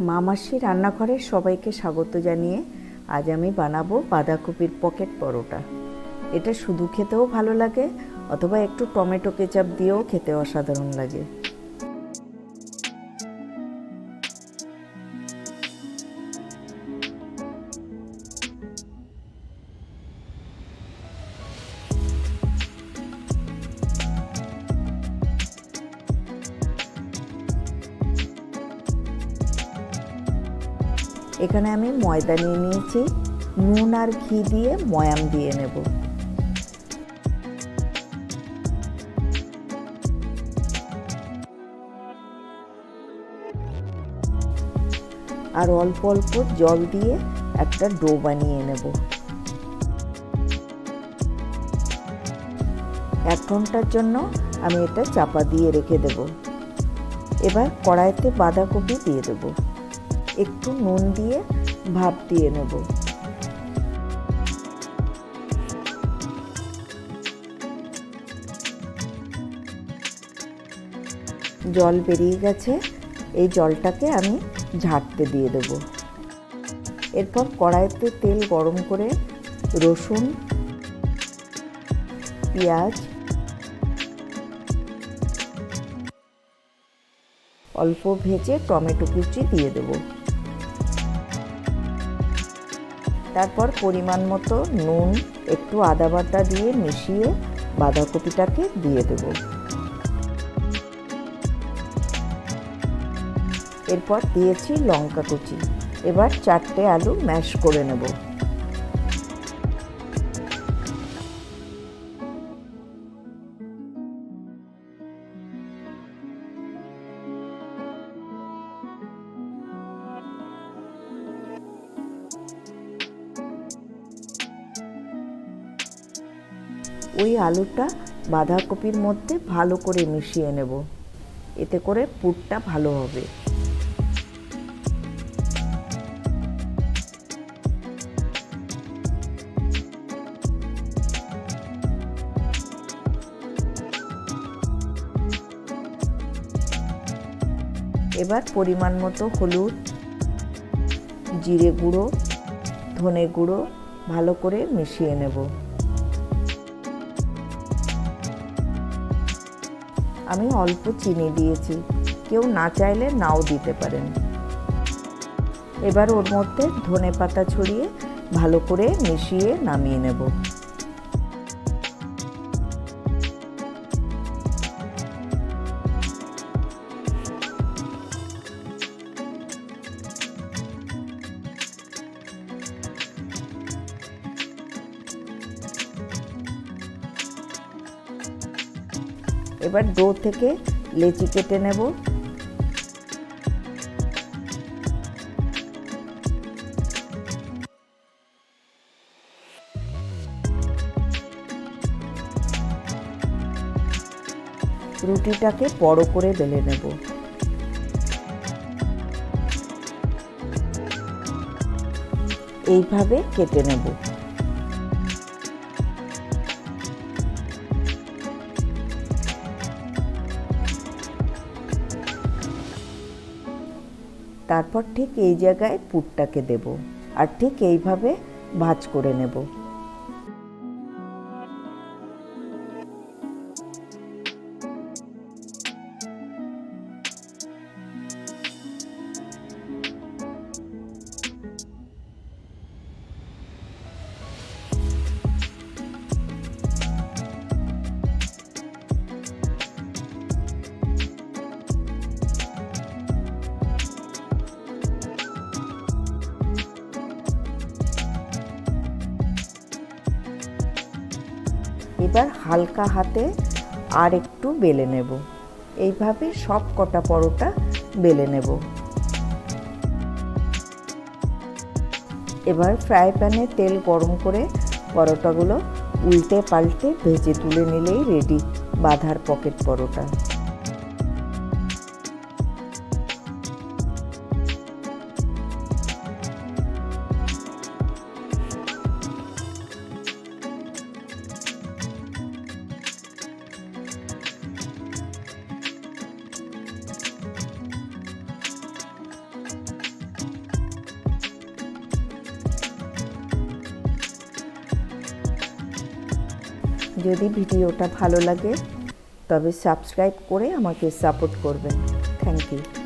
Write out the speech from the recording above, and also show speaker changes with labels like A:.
A: মামাসি রান্নাঘরে সবাইকে স্বাগত জানিয়ে আজ আমি বানাবো বাঁধাকপির পকেট পরোটা। এটা শুধু খেতেও ভালো লাগে অথবা একটু টমেটো কেচাপ দিয়েও খেতে অসাধারণ লাগে। এখানে আমি ময়দা নিয়ে নিয়েছি, নুন আর ঘি দিয়ে ময়াম দিয়ে নেব। আর অল্প অল্প জল দিয়ে একটা ডো বানিয়ে নেব। 1 ঘন্টার জন্য আমি এটা চাপা দিয়ে রেখে দেব। এবার কড়াইতে বাঁধাকপি দিয়ে দেব, একটু নুন দিয়ে ভাপ দিয়ে নেব। জল বেরিয়ে গেছে, এই জলটাকে আমি ঝাড়তে দিয়ে দেব। এরপর কড়াইতে তেল গরম করে রসুন, পেঁয়াজ, অল্প ভেজে টমেটো কুচি দিয়ে দেব। তারপর পরিমাণ মতো নুন, একটু আদা বাটা দিয়ে মিশিয়ে বাঁধাকপিটাকে দিয়ে দেব। এরপর দিয়েছি লঙ্কা কুচি। এবার 4টে আলু ম্যাশ করে নেব। ওই আলুটা বাঁধাকপির মধ্যে ভালো করে মিশিয়ে নেব, এতে করে পুরটা ভালো হবে। এবার পরিমাণ মতো হলুদ, জিরে গুঁড়ো, ধনে গুঁড়ো ভালো করে মিশিয়ে নেব। আমি অল্প চিনি দিয়েছি, কেউ না চাইলে নাও দিতে পারেন। এবার ওর মধ্যে ধনে পাতা ছড়িয়ে ভালো করে মিশিয়ে নামিয়ে নেব। এবার ডো থেকে লেচি কেটে নেব। রুটিটাকে বড় করে বেলে নেব। এইভাবে কেটে নেব। তারপর ঠিক এই জায়গায় পুরটাকে দেব আর ঠিক এইভাবে ভাঁজ করে নেব। এবার হালকা হাতে আর একটু বেলে নেব। এইভাবে সব কটা পরোটা বেলে নেব। এবার ফ্রাই প্যানে তেল গরম করে পরোটাগুলো উল্টে পাল্টে ভেজে তুলে নিলেই রেডি বাঁধার পকেট পরোটা। যদি ভিডিওটা ভালো লাগে তবে সাবস্ক্রাইব করে আমাকে সাপোর্ট করবেন। Thank you.